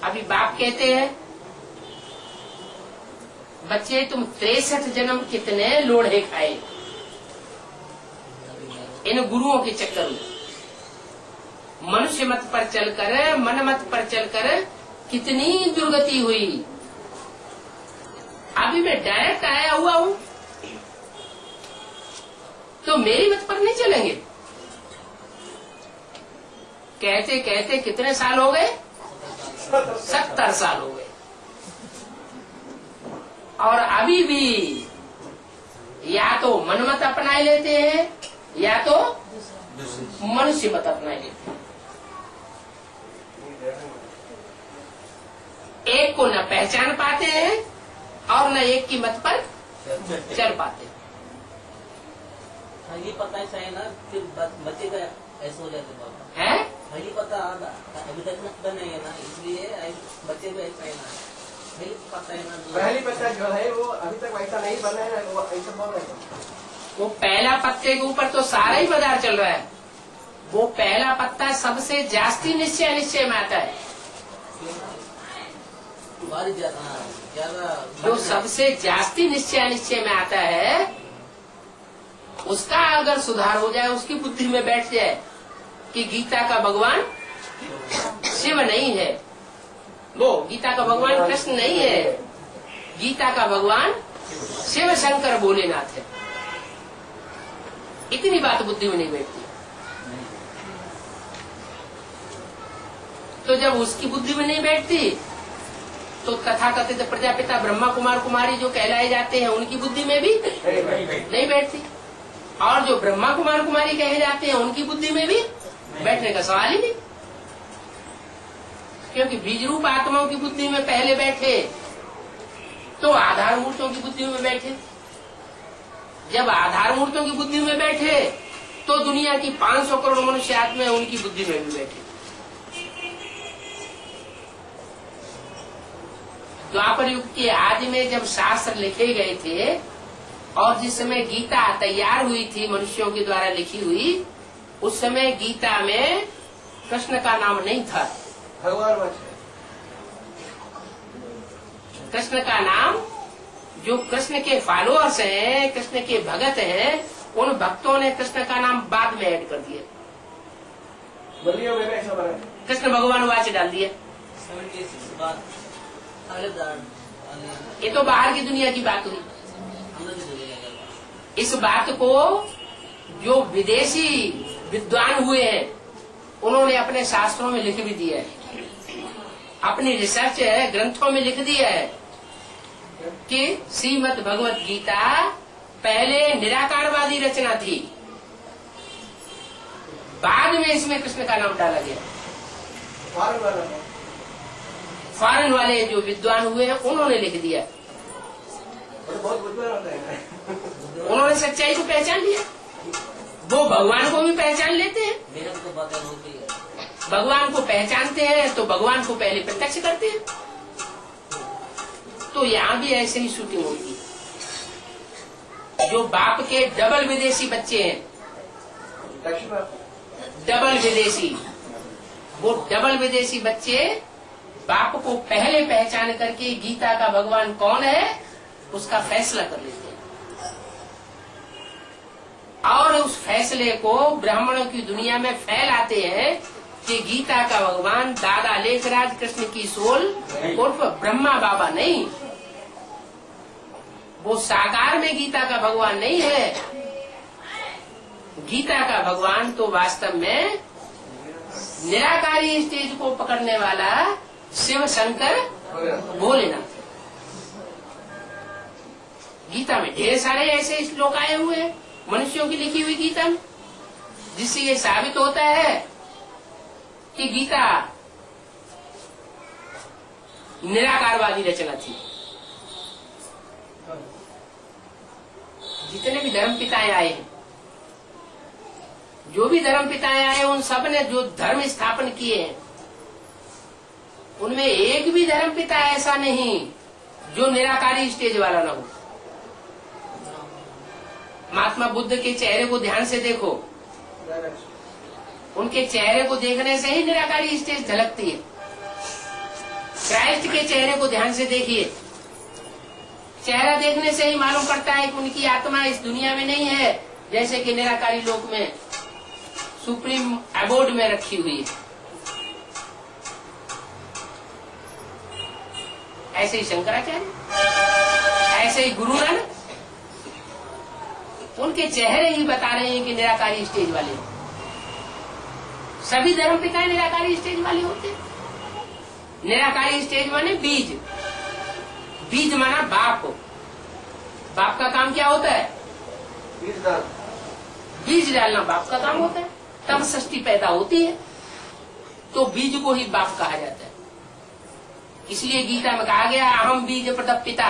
अभी बाप कहते हैं बच्चे तुम 63 जन्म कितने लोढ़े खाए इन गुरुओं के चक्कर में, मनुष्य मत पर चलकर, मन मत पर चलकर कितनी दुर्गति हुई। अभी मैं डायरेक्ट आया हुआ हूँ तो मेरी मत पर नहीं चलेंगे। कहते कहते कितने साल हो गए? 70 साल हो गए। और अभी भी या तो मन मत अपना लेते हैं या तो मनुष्य मत अपना लेते हैं। एक को न पहचान पाते हैं और न एक की मत पर चल पाते हैं। ये पता है ना कि बच्चे का ऐसा हो जाता है, ये पता अभी तक नहीं है ना, इसलिए बच्चे को ऐसा है ना, पता है ना, पहली पत्ता जो है वो अभी तक वैसा नहीं बना है, वो ऐसा बोल रहे हैं। वो पहला पत्ते के ऊपर तो सारा ही बाजार चल रहा है। वो पहला पत्ता सबसे जास्ती निश्चय में आता है। जो सबसे जास्ती निश्चय में आता है उसका अगर सुधार हो जाए, उसकी बुद्धि में बैठ जाए कि गीता का भगवान शिव नहीं है, वो गीता का भगवान कृष्ण नहीं है, गीता का भगवान शिव शंकर भोलेनाथ है, इतनी बात बुद्धि में नहीं बैठती। तो जब उसकी बुद्धि में नहीं बैठती तो तथाकथित प्रजापिता ब्रह्मा कुमार कुमारी जो कहलाए जाते हैं उनकी बुद्धि में भी नहीं बैठती, और जो ब्रह्मा कुमार कुमारी कहे जाते हैं उनकी बुद्धि में भी बैठने का सवाल ही नहीं। क्योंकि बीज रूप आत्माओं की बुद्धि में पहले बैठे तो आधार मूर्तों की बुद्धि में बैठे, जब आधार मूर्तों की बुद्धि में बैठे तो दुनिया की 500 करोड़ मनुष्य आत्मा उनकी बुद्धि में भी बैठे। द्वापर युग के आदि में जब शास्त्र लिखे गए थे और जिस समय गीता तैयार हुई थी मनुष्यों के द्वारा लिखी हुई, उस समय गीता में कृष्ण का नाम नहीं था। भगवान कृष्ण का नाम जो कृष्ण के फॉलोअर्स हैं, कृष्ण के भगत हैं, उन भक्तों ने कृष्ण का नाम बाद में ऐड कर दिया, कृष्ण भगवान वाच डाल दिया। ये तो बाहर की दुनिया की बात हुई। इस बात को जो विदेशी विद्वान हुए हैं उन्होंने अपने शास्त्रों में लिख भी दिया है, अपनी रिसर्च ग्रंथों में लिख दिया है कि श्रीमद् भगवत गीता पहले निराकारवादी रचना थी, बाद में इसमें कृष्ण का नाम डाला गया। फॉरेन वाले जो विद्वान हुए हैं उन्होंने लिख दिया, उन्होंने सच्चाई को पहचान लिया। वो भगवान को भी पहचान लेते हैं, भगवान को पहचानते हैं तो भगवान को पहले प्रत्यक्ष करते हैं। तो यहाँ भी ऐसे ही शूटिंग होगी। जो बाप के डबल विदेशी बच्चे हैं, डबल विदेशी, वो डबल विदेशी बच्चे बाप को पहले पहचान करके गीता का भगवान कौन है उसका फैसला कर लेते हैं, और उस फैसले को ब्राह्मणों की दुनिया में फैलाते हैं कि गीता का भगवान दादा लेखराज कृष्ण की सोल उर्फ ब्रह्मा बाबा नहीं, वो साकार में गीता का भगवान नहीं है। गीता का भगवान तो वास्तव में निराकारी स्टेज को पकड़ने वाला शिव शंकर भोलेनाथ। गीता में ढेर सारे ऐसे श्लोक आए हुए हैं मनुष्यों की लिखी हुई गीता में, जिससे ये साबित होता है कि गीता निराकारवादी रचना थी। जितने भी धर्म पिताएं आए हैं, जो भी धर्म पिताएं आए, उन सब ने जो धर्म स्थापन किए हैं उनमें एक भी धर्म पिता ऐसा नहीं जो निराकारी स्टेज वाला न हो। महात्मा बुद्ध के चेहरे को ध्यान से देखो, उनके चेहरे को देखने से ही निराकारी स्टेज झलकती है। क्राइस्ट के चेहरे को ध्यान से देखिए। चेहरा देखने से ही मालूम पड़ता है कि उनकी आत्मा इस दुनिया में नहीं है, जैसे कि निराकारी लोक में सुप्रीम अबोर्ड में रखी हुई है। ऐसे ही शंकराचार्य, ऐसे ही गुरु नानक, उनके चेहरे ही बता रहे हैं कि निराकारी स्टेज वाले हो। सभी धर्म पिता निराकारी स्टेज वाले होते हैं। निराकारी स्टेज माने बीज, बीज माना बाप। बाप का काम क्या होता है? बीज डालना बाप का काम होता है। तब सृष्टि पैदा होती है, तो बीज को ही बाप कहा जाता है। इसलिए गीता में कहा गया अहम बीज प्रदप पिता,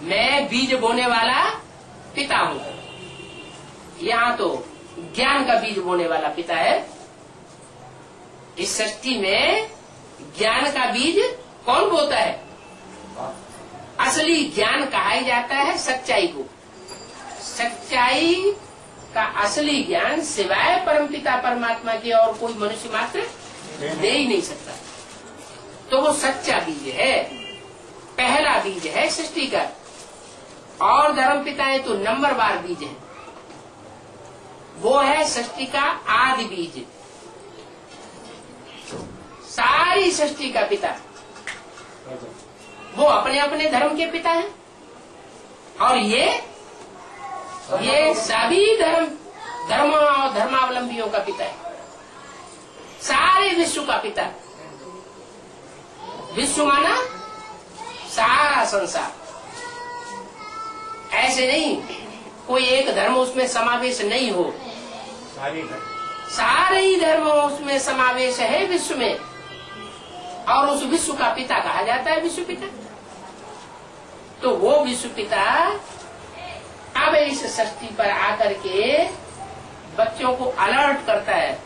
मैं बीज बोने वाला पिता हूं। यहाँ तो ज्ञान का बीज बोने वाला पिता है। इस सृष्टि में ज्ञान का बीज कौन बोता है? असली ज्ञान कहा जाता है सच्चाई को। सच्चाई का असली ज्ञान सिवाय परमपिता परमात्मा के और कोई मनुष्य मात्र दे ही नहीं सकता। तो वो सच्चा बीज है, पहला बीज है सृष्टि का। और धर्म पिताएं तो नंबरवार बीज है। वो है सृष्टि का आदि बीज, सारी सृष्टि का पिता। वो अपने अपने धर्म के पिता हैं। और ये सभी धर्म और धर्मावलंबियों का पिता है, सारे विश्व का पिता। विश्व माना सारा संसार। ऐसे नहीं कोई एक धर्म उसमें समावेश नहीं हो, सारे ही धर्म उसमें समावेश है विश्व में। और उस विश्व का पिता कहा जाता है विश्व पिता। तो वो विश्व पिता अब इस सृष्टि पर आकर के बच्चों को अलर्ट करता है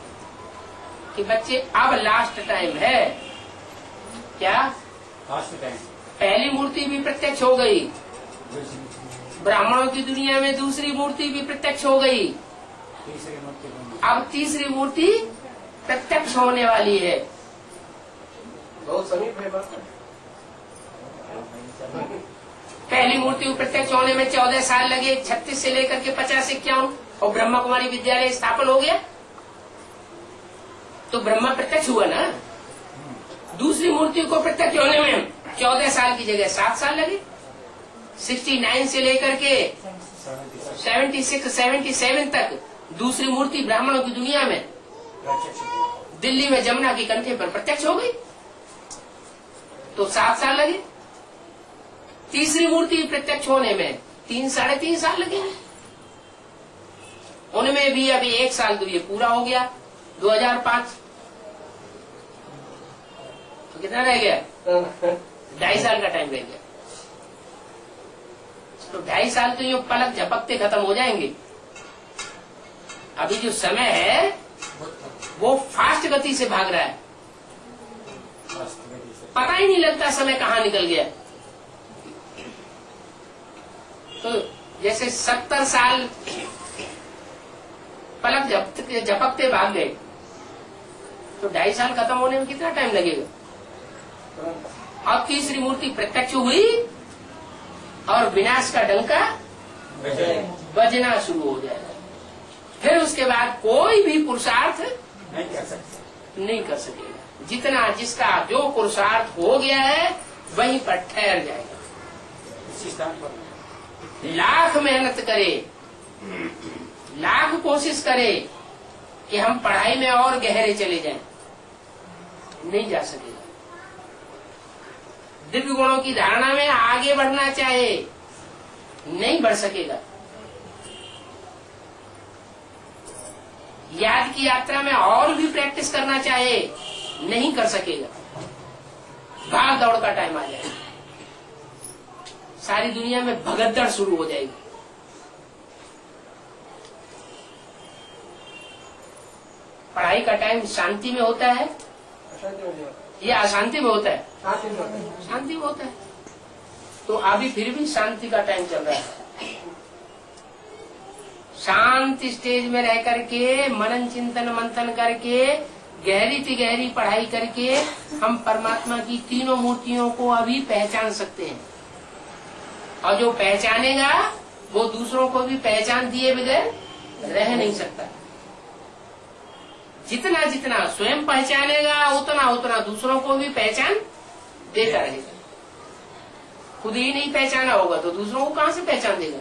कि बच्चे अब लास्ट टाइम है। क्या लास्ट टाइम? पहली मूर्ति भी प्रत्यक्ष हो गई, ब्राह्मणों की दुनिया में दूसरी मूर्ति भी प्रत्यक्ष हो गई, तीसरी मूर्ति अब तीसरी मूर्ति प्रत्यक्ष होने वाली है। बहुत समीप है बात। पहली मूर्ति प्रत्यक्ष होने में 14 साल लगे, 36 से लेकर के 50-51, और ब्रह्मा कुमारी विद्यालय स्थापन हो गया। तो ब्रह्मा प्रत्यक्ष हुआ ना। दूसरी मूर्ति को प्रत्यक्ष होने में 14 साल की जगह 7 साल लगे। 69 से लेकर के 76-77 तक दूसरी मूर्ति ब्राह्मणों की दुनिया में दिल्ली में जमुना के कंठे पर प्रत्यक्ष हो गई, तो 7 साल लगे। तीसरी मूर्ति प्रत्यक्ष होने में 3-3.5 साल लगेंगे। उनमें भी अभी 1 साल तो ये पूरा हो गया, 2005। तो कितना रह गया? 2.5 साल का टाइम रह गया। तो 2.5 साल तो ये पलक झपकते खत्म हो जाएंगे। अभी जो समय है वो फास्ट गति से भाग रहा है, पता ही नहीं लगता समय कहाँ निकल गया। तो जैसे 70 साल पलक झपकते भाग गए, तो 2.5 साल खत्म होने में कितना टाइम लगेगा? अब तीसरी मूर्ति प्रत्यक्ष हुई और विनाश का डंका बजना शुरू हो जाएगा। फिर उसके बाद कोई भी पुरुषार्थ नहीं कर सकेगा। जितना जिसका जो पुरुषार्थ हो गया है वहीं पर ठहर जाएगा। इसी स्थान पर लाख मेहनत करे, लाख कोशिश करे कि हम पढ़ाई में और गहरे चले जाएं, नहीं जा सकेगा। दिव्य गुणों की धारणा में आगे बढ़ना चाहे, नहीं बढ़ सकेगा। याद की यात्रा में और भी प्रैक्टिस करना चाहे, नहीं कर सकेगा। भाग दौड़ का टाइम आ जाएगा, सारी दुनिया में भगदड़ शुरू हो जाएगी। पढ़ाई का टाइम शांति में होता है या अशांति में होता है? शांति में होता है। तो अभी फिर भी शांति का टाइम चल रहा है। शांति स्टेज में रह करके मनन चिंतन मंथन करके गहरी से गहरी पढ़ाई करके हम परमात्मा की तीनों मूर्तियों को अभी पहचान सकते हैं, और जो पहचानेगा वो दूसरों को भी पहचान दिए बगैर रह नहीं सकता। जितना जितना स्वयं पहचानेगा उतना उतना दूसरों को भी पहचान देता रहेगा। खुद ही नहीं पहचाना होगा तो दूसरों को कहां से पहचान देगा।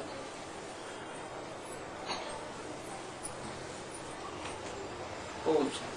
ओम शांति।